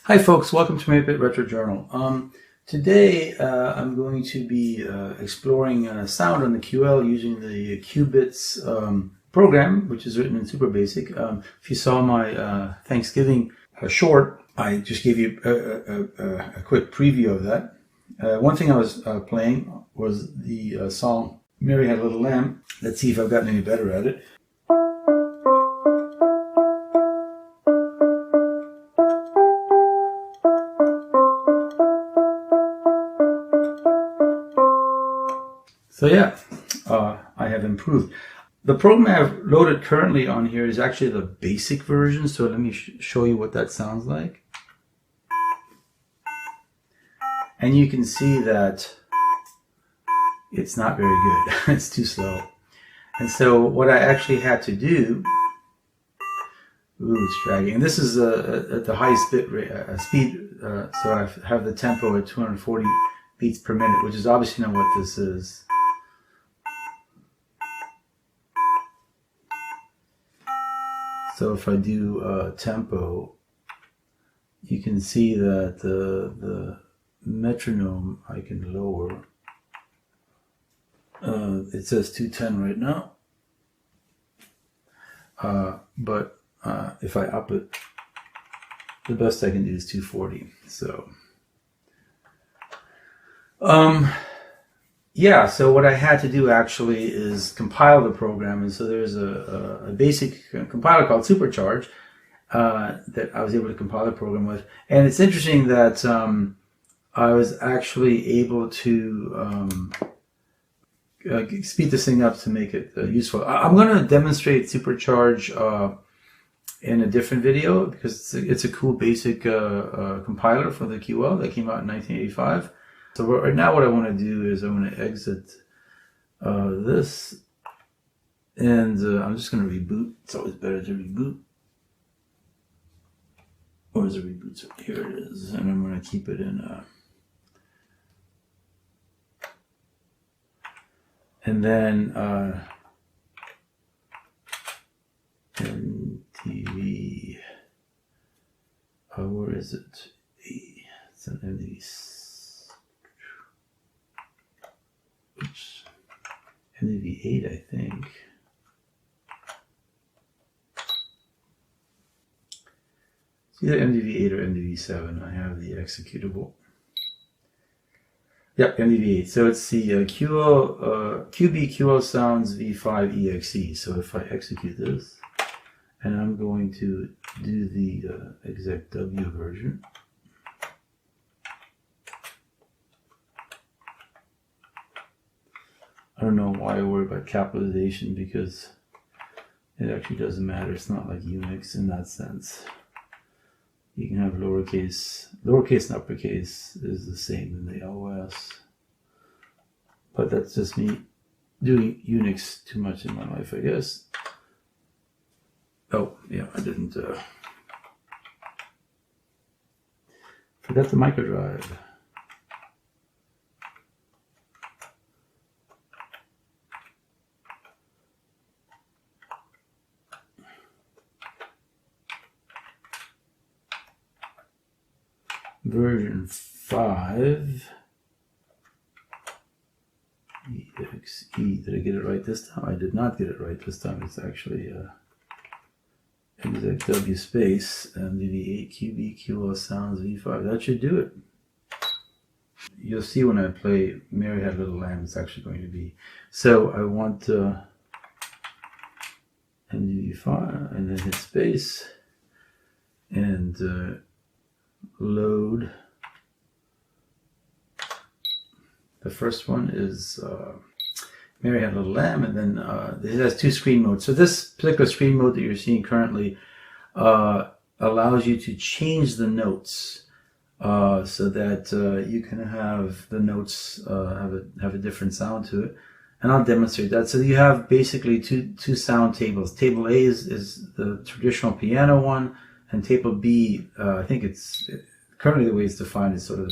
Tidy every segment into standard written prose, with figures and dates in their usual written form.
Hi folks, welcome to my Bit Retro Journal. Today I'm going to be exploring sound on the QL using the QBITS program, which is written in super basic. If you saw my Thanksgiving short, I just gave you a quick preview of that. One thing I was playing was the song Mary Had a Little Lamb. Let's see if I've gotten any better at it. So yeah, I have improved. The program I've loaded currently on here is actually the basic version, so let me show you what that sounds like. And you can see that it's not very good. It's too slow. And so what I actually had to do, it's dragging. And this is at the highest bit rate, speed, so I have the tempo at 240 beats per minute, which is obviously not what this is. So if I do tempo, you can see that the metronome I can lower. It says 210 right now, but if I up it, the best I can do is 240. So yeah, so what I had to do actually is compile the program, and so there's a basic compiler called Supercharge that I was able to compile the program with. And it's interesting that I was actually able to speed this thing up to make it useful. I'm going to demonstrate Supercharge in a different video because it's a cool basic compiler for the QL that came out in 1985. So right now what I want to do is I'm going to exit this, and I'm just going to reboot. It's always better to reboot. Or is it reboot? So here it is, and I'm going to keep it in. And then MTV. Where is it? It's an MTV. MDV8, I think. It's either MDV8 or MDV7. I have the executable. Yep, MDV8. So it's the QL Sounds V5 EXE. So if I execute this, and I'm going to do the exec W version. I don't know why I worry about capitalization, because it actually doesn't matter. It's not like Unix in that sense. You can have lowercase and uppercase is the same in the OS. But that's just me doing Unix too much in my life, I guess. Oh, yeah, I didn't forgot the micro drive. Version 5 EXE. Did I get it right this time? I did not get it right this time. It's actually exec W space MDV8 QL Sounds V5. That should do it. You'll see when I play Mary Had a Little Lamb, it's actually going to be. So I want MDV5 and then hit space and load. The first one is Mary Had a Little Lamb, and then it has two screen modes. So this particular screen mode that you're seeing currently allows you to change the notes so that you can have the notes have a different sound to it. And I'll demonstrate that. So you have basically two sound tables. Table A is the traditional piano one, and table B, I think it's currently the way it's defined is sort of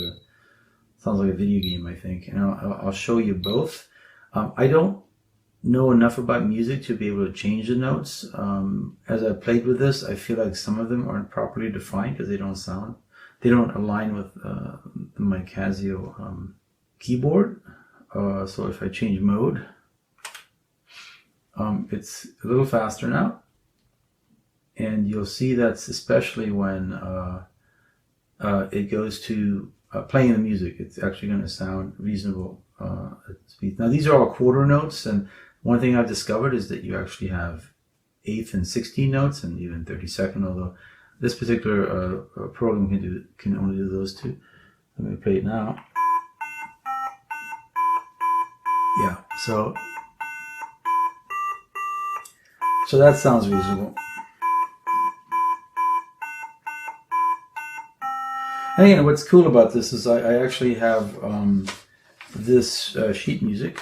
sounds like a video game, I think. And I'll show you both. I don't know enough about music to be able to change the notes. As I played with this, I feel like some of them aren't properly defined because they they don't align with my Casio keyboard. So if I change mode, it's a little faster now, and you'll see that's especially when it goes to playing the music. It's actually going to sound reasonable at speed. Now these are all quarter notes, and one thing I've discovered is that you actually have 8th and 16th notes, and even 32nd. Although this particular program can only do those two. Let me play it now. Yeah, so that sounds reasonable. And again, what's cool about this is I actually have this sheet music.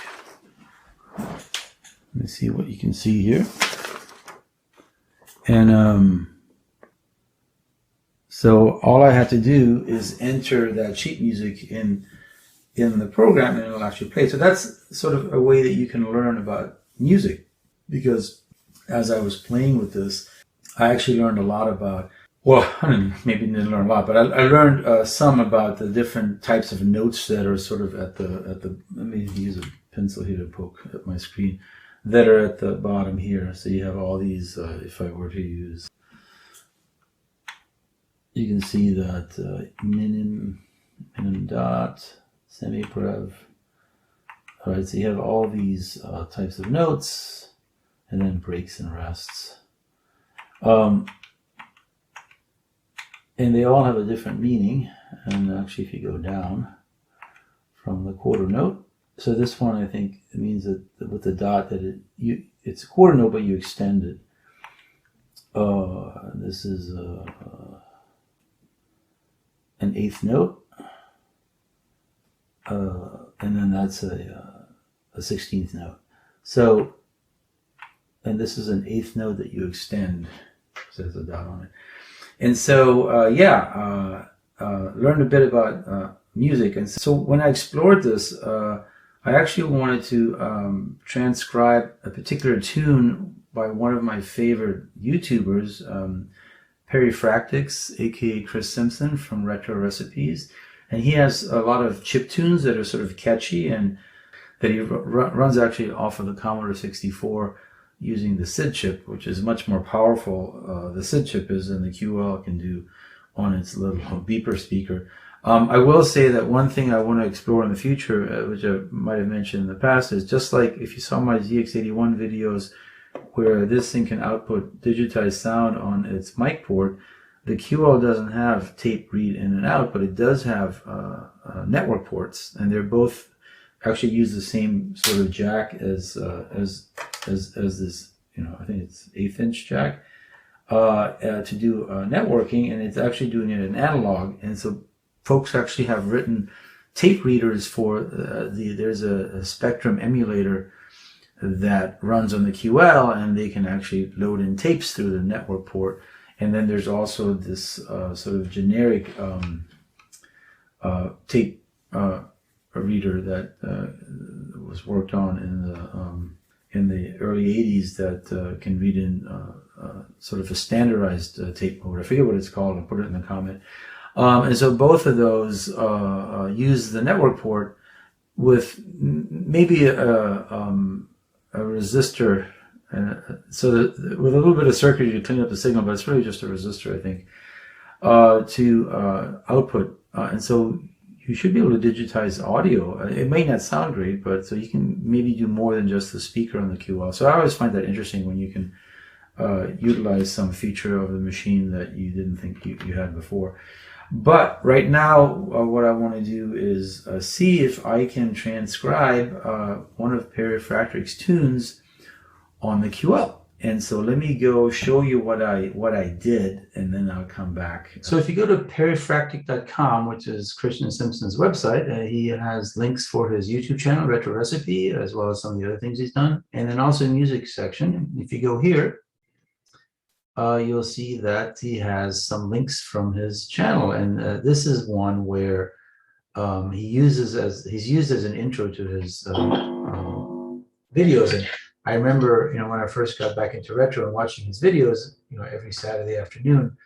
Let me see what you can see here. And so all I have to do is enter that sheet music in the program, and it'll actually play. So that's sort of a way that you can learn about music, because as I was playing with this, I actually learned a lot about, well, I don't know, maybe didn't learn a lot, but I learned some about the different types of notes that are sort of at the, let me use a pencil here to poke at my screen, that are at the bottom here. So you have all these, if I were to use, you can see that minim dot, semi-brev. All right, so you have all these types of notes, and then breaks and rests. And they all have a different meaning. And actually, if you go down from the quarter note, so this one, I think it means that with the dot that it's a quarter note, but you extend it. This is an 8th note, and then that's a 16th note. So, and this is an 8th note that you extend. So there's a dot on it. And so, learned a bit about music. And so when I explored this, I actually wanted to transcribe a particular tune by one of my favorite YouTubers, Perifractic, aka Chris Simpson from Retro Recipes. And he has a lot of chip tunes that are sort of catchy, and that he runs actually off of the Commodore 64 using the SID chip, which is much more powerful, the SID chip is, than the QL can do on its little beeper speaker. I will say that one thing I want to explore in the future, which I might have mentioned in the past, is just like if you saw my ZX81 videos where this thing can output digitized sound on its mic port, the QL doesn't have tape read in and out, but it does have network ports, and they're both actually use the same sort of jack as this, I think it's 1/8 inch jack to do networking, and it's actually doing it in analog. And so folks actually have written tape readers for there's a Spectrum emulator that runs on the QL, and they can actually load in tapes through the network port. And then there's also this sort of generic tape reader that was worked on in the early 80s that can read in sort of a standardized tape mode. I forget what it's called. I'll put it in the comment. And so both of those use the network port with maybe a resistor. So with a little bit of circuitry to clean up the signal, but it's really just a resistor, I think, to output. And so you should be able to digitize audio. It may not sound great, but so you can maybe do more than just the speaker on the QL. So I always find that interesting when you can utilize some feature of the machine that you didn't think you had before. But right now, what I want to do is see if I can transcribe one of Perifractic's tunes on the QL. And so let me go show you what I did, and then I'll come back. So if you go to perifractic.com, which is Christian Simpson's website, he has links for his YouTube channel, Retro Recipe, as well as some of the other things he's done. And then also music section. If you go here, you'll see that he has some links from his channel. And this is one where he's used as an intro to his videos. And I remember, when I first got back into retro and watching his videos, every Saturday afternoon,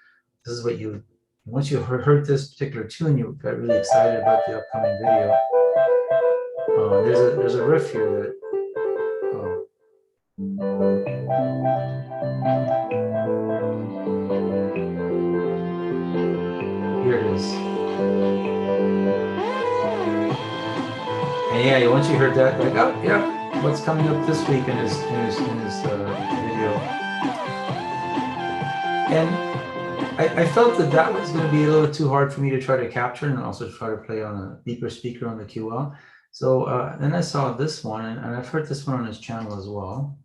this is what you Once you heard this particular tune, you got really excited about the upcoming video. There's a riff here that. Here it is. And yeah, once you heard that, like, oh yeah, what's coming up this week in his video. And I felt that was going to be a little too hard for me to try to capture and also try to play on a deeper speaker on the QL. So then I saw this one, and I've heard this one on his channel as well.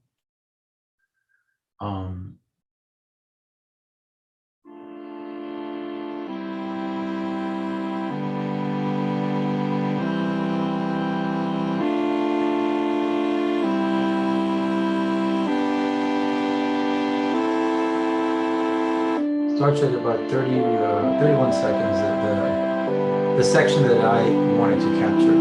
Starts at about 31 seconds, the section that I wanted to capture.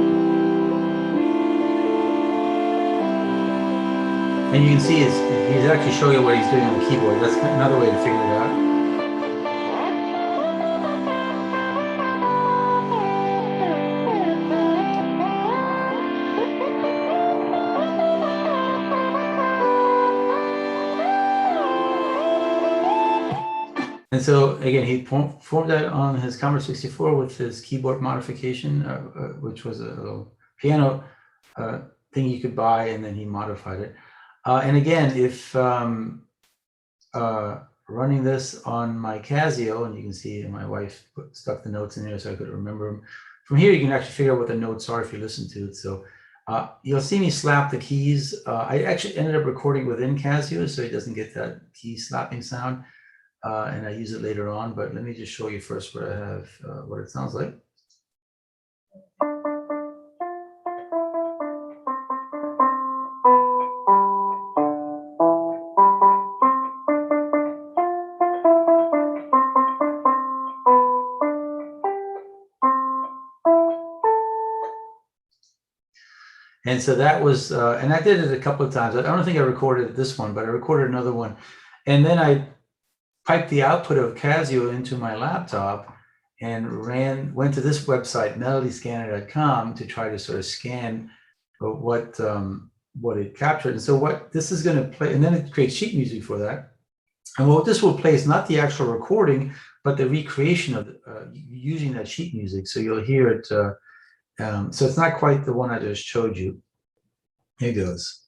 And you can see he's actually showing you what he's doing on the keyboard. That's another way to figure it out. And so again, he formed that on his Commodore 64 with his keyboard modification, which was a little piano thing you could buy, and then he modified it. And again, if running this on my Casio, and you can see my wife stuck the notes in there so I could remember them. From here, you can actually figure out what the notes are if you listen to it. So you'll see me slap the keys. I actually ended up recording within Casio, so it doesn't get that key slapping sound. And I use it later on, but let me just show you first what I have, what it sounds like. And so that was, and I did it a couple of times. I don't think I recorded this one, but I recorded another one. And then I piped the output of Casio into my laptop and went to this website, melodyscanner.com, to try to sort of scan what it captured. And so what this is going to play, and then it creates sheet music for that. And what this will play is not the actual recording, but the recreation of using that sheet music. So you'll hear it. So it's not quite the one I just showed you. Here goes.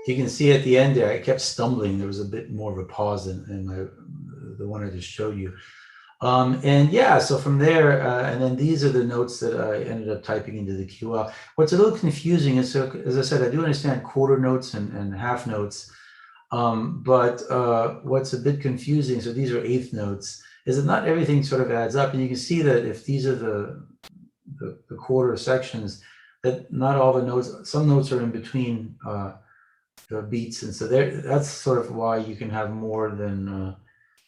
You can see at the end there, I kept stumbling. There was a bit more of a pause in the one I just showed you. And yeah, so from there, and then these are the notes that I ended up typing into the QL. What's a little confusing is, so, as I said, I do understand quarter notes and half notes, but what's a bit confusing, so these are eighth notes, is that not everything sort of adds up. And you can see that if these are the quarter sections, that not all the notes, some notes are in between the beats, and so that's sort of why you can have more than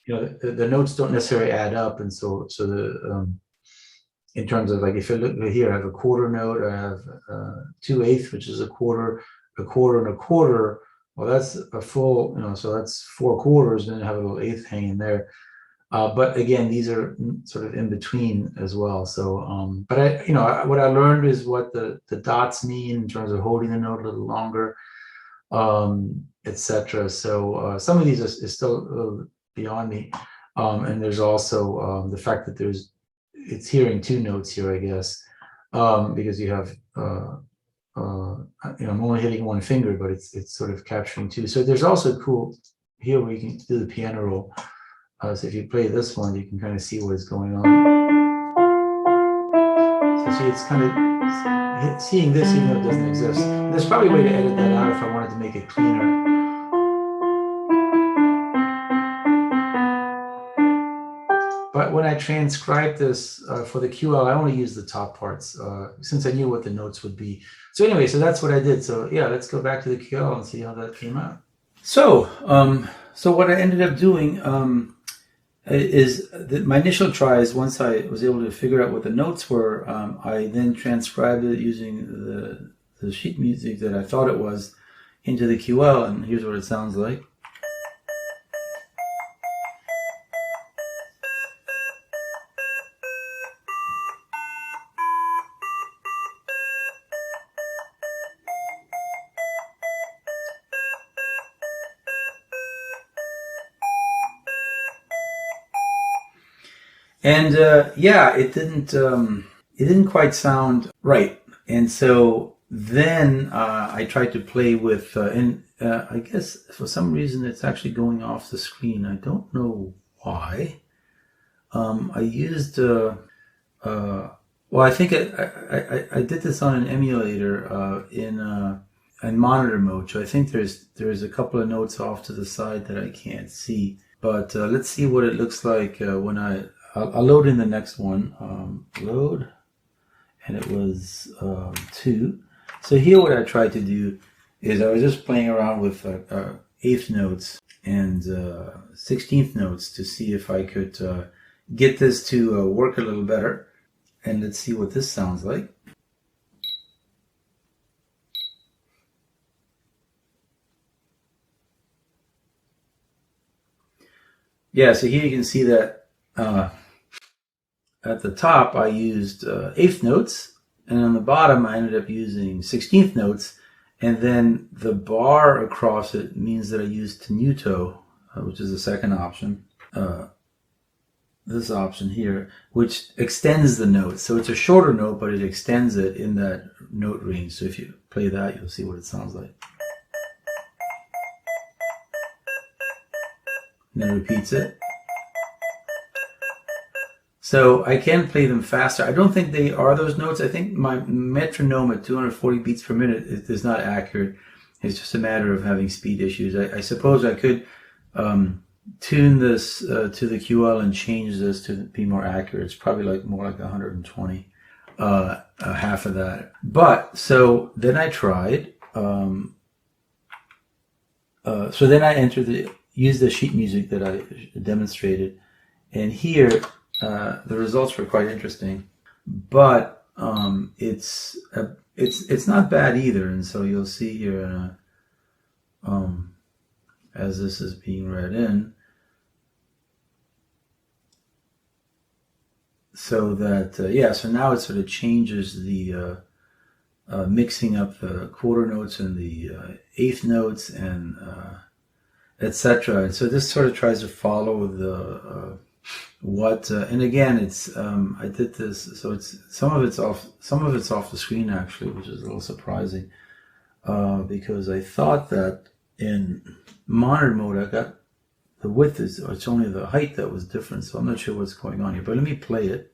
the notes don't necessarily add up, and so the in terms of, like, if you look here, I have a quarter note, I have 2/8, which is a quarter, and a quarter. Well, that's a full, so that's 4 quarters, and then I have a little eighth hanging there. But again, these are sort of in between as well. So, but what I learned is what the dots mean in terms of holding the note a little longer, etc. So some of these is still a little beyond me, and there's also the fact that it's hearing 2 notes here, I guess, because you have I'm only hitting 1 finger, but it's sort of capturing 2. So there's also cool here where you can do the piano roll. So if you play this one, you can kind of see what is going on. So see, it's kind of seeing this even though it doesn't exist. And there's probably a way to edit that out if I wanted to make it cleaner. But when I transcribed this for the QL, I only used the top parts since I knew what the notes would be. So anyway, so that's what I did. So yeah, let's go back to the QL and see how that came out. So what I ended up doing, my initial try is once I was able to figure out what the notes were, I then transcribed it using the sheet music that I thought it was into the QL, and here's what it sounds like. And yeah, it didn't quite sound right. And so then I tried to play with, I guess for some reason it's actually going off the screen. I don't know why. I used, well, I think I did this on an emulator in monitor mode. So I think there's a couple of notes off to the side that I can't see. But let's see what it looks like when I'll load in the next one. Load, and it was 2. So here what I tried to do is I was just playing around with 8th notes and 16th notes to see if I could get this to work a little better. And let's see what this sounds like. Yeah, so here you can see that at the top I used 8th notes, and on the bottom I ended up using 16th notes, and then the bar across it means that I used tenuto, which is the second option. This option here, which extends the note. So it's a shorter note, but it extends it in that note range. So if you play that, you'll see what it sounds like. And then repeats it. So I can play them faster. I don't think they are those notes. I think my metronome at 240 beats per minute is not accurate. It's just a matter of having speed issues. I suppose I could tune this to the QL and change this to be more accurate. It's probably more like 120, half of that. But so then I tried. So then I used the sheet music that I demonstrated, and here the results were quite interesting. But it's not bad either, and so you'll see here as this is being read in. So that, yeah, so now it sort of changes the mixing up the quarter notes and the 8th notes and etc. And so this sort of tries to follow the and again, it's I did this, so it's some of it's off the screen actually, which is a little surprising because I thought that in monitor mode I got the width it's only the height that was different, so I'm not sure what's going on here, but let me play it.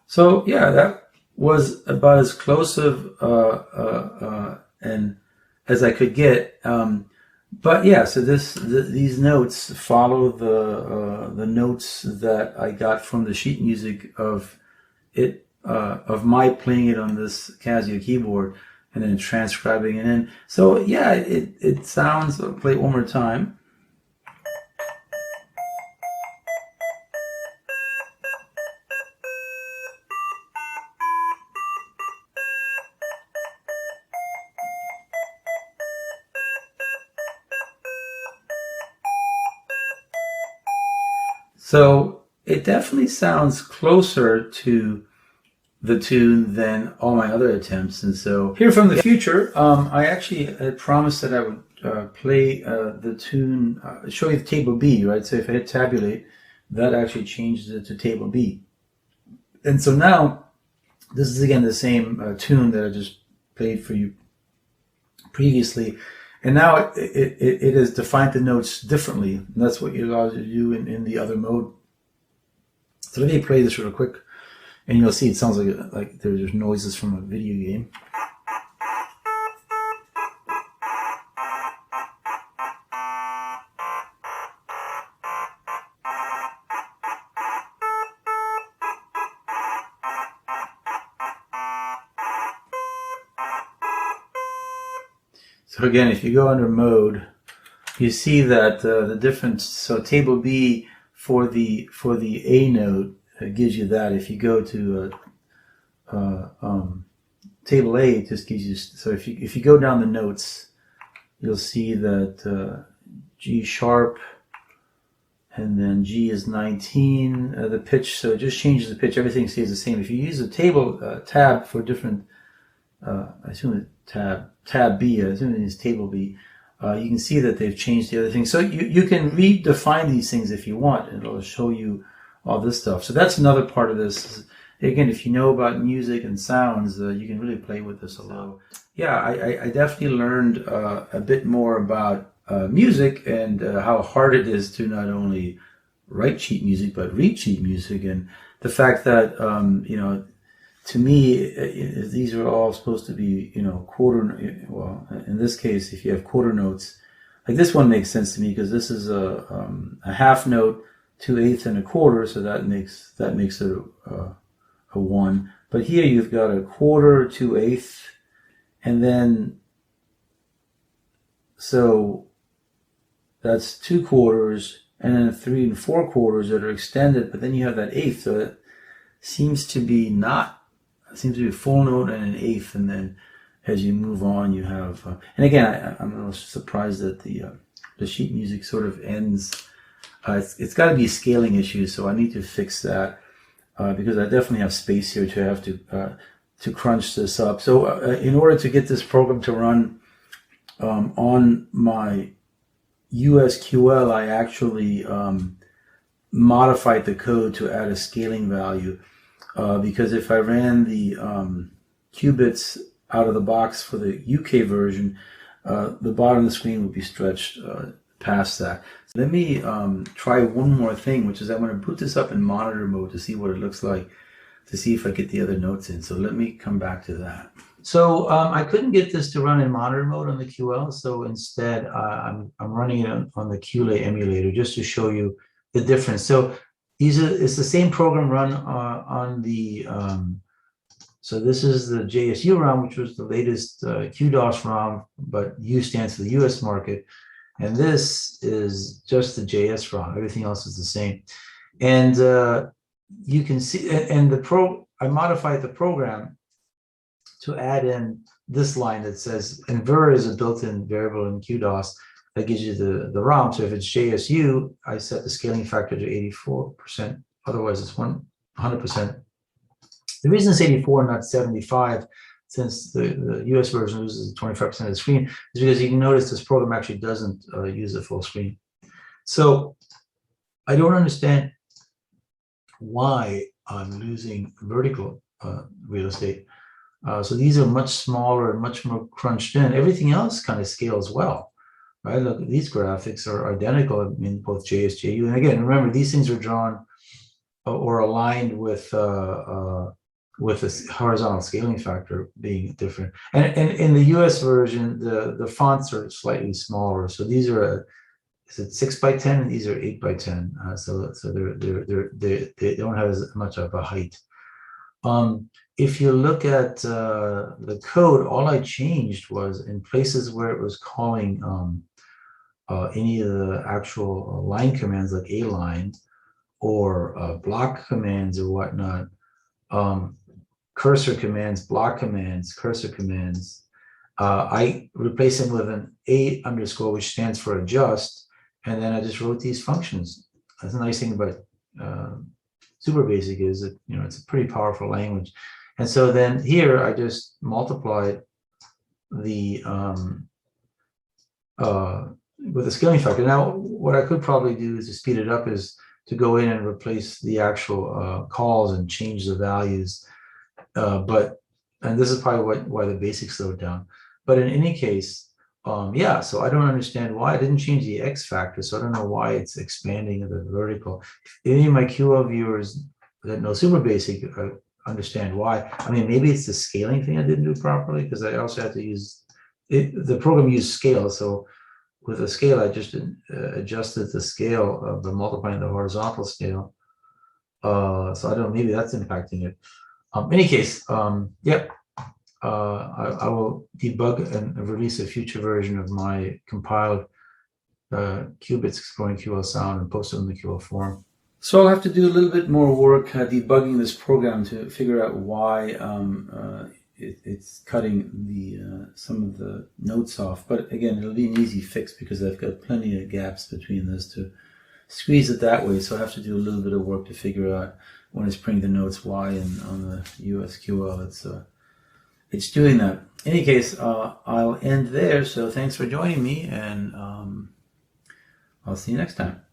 So yeah, that was about as close of and as I could get. But yeah, so these notes follow the notes that I got from the sheet music of my playing it on this Casio keyboard and then transcribing it in. So yeah, it sounds. I'll play it one more time. So it definitely sounds closer to the tune than all my other attempts. And so here from the future, I actually had promised that I would play the tune, show you the table B, right? So if I hit tabulate, that actually changes it to table B. And so now, this is again the same tune that I just played for you previously. And now it has defined the notes differently. And that's what it allows you to do in the other mode. So let me play this real quick. And you'll see it sounds like there's noises from a video game. So again, if you go under mode, you see that the difference. So table B for the A note gives you that. If you go to table A, it just gives you. So if you go down the notes, you'll see that G sharp, and then G is 19. The pitch, so it just changes the pitch. Everything stays the same. If you use a table tab for different, I assume it's tab B. I assume it is table B. You can see that they've changed the other things. So you can redefine these things if you want, and it'll show you all this stuff. So that's another part of this. Again, if you know about music and sounds, you can really play with this a lot. Yeah, I definitely learned a bit more about music and how hard it is to not only write sheet music but read sheet music, and the fact that to me these are all supposed to be quarter. Well, in this case, if you have quarter notes, like this one makes sense to me because this is a half note, 2/8, and a quarter, so that makes it a 1. But here you've got a quarter, 2/8, and then so that's 2 quarters, and then 3 and 4 quarters that are extended, but then you have that 1/8, so it seems to be a full note and an 1/8, and then as you move on, you have, and again, I'm a little surprised that the sheet music sort of ends. It's got to be a scaling issue, so I need to fix that because I definitely have space here to have to crunch this up. So in order to get this program to run on my USQL, I actually modified the code to add a scaling value because if I ran the QBITS out of the box for the UK version, the bottom of the screen would be stretched past that. So let me try one more thing, which is I'm going to boot this up in monitor mode to see what it looks like, to see if I get the other notes in. So let me come back to that. So I couldn't get this to run in monitor mode on the QL, so instead I'm running it on the QLA emulator just to show you the difference. So it's the same program run on the, so this is the JSU ROM, which was the latest QDOS ROM, but U stands for the US market. And this is just the JS ROM. Everything else is the same. And you can see, and I modified the program to add in this line that says inver is a built-in variable in QDOS that gives you the ROM. So if it's JSU, I set the scaling factor to 84%. Otherwise, it's 100%. The reason it's 84 and not 75, since the US version uses 25% of the screen, is because you can notice this program actually doesn't use the full screen. So I don't understand why I'm losing vertical real estate. So these are much smaller and much more crunched in. Everything else kind of scales well, right? Look, these graphics are identical in both JSJU. And again, remember, these things are drawn or aligned with this horizontal scaling factor being different. And in the US version, the fonts are slightly smaller. So these are, is it 6x10, and these are 8x10. So they don't have as much of a height. If you look at the code, all I changed was in places where it was calling any of the actual line commands like a line or block commands or whatnot, cursor commands, block commands, cursor commands, I replace them with an A underscore, which stands for adjust, and then I just wrote these functions. That's the nice thing about Super Basic is that it's a pretty powerful language. And so then here I just multiplied the with the scaling factor. Now what I could probably do is to speed it up is to go in and replace the actual calls and change the values. And this is probably why the basic slowed down. But in any case, yeah, so I don't understand why I didn't change the X factor. So I don't know why it's expanding the vertical. If any of my QL viewers that know Super Basic understand why. I mean, maybe it's the scaling thing I didn't do properly, because I also had to use it. The program used scale. So with the scale, I just adjusted the scale by multiplying the horizontal scale. So I don't know, maybe that's impacting it. In any case, yeah. I will debug and release a future version of my compiled QBITS Exploring QL Sound and post it on the QL forum. So I'll have to do a little bit more work debugging this program to figure out why it's cutting some of the notes off. But again, it'll be an easy fix because I've got plenty of gaps between this to squeeze it that way. So I have to do a little bit of work to figure out when it's printing the notes why, and on the USQL it's doing that. In any case, I'll end there. So thanks for joining me, and I'll see you next time.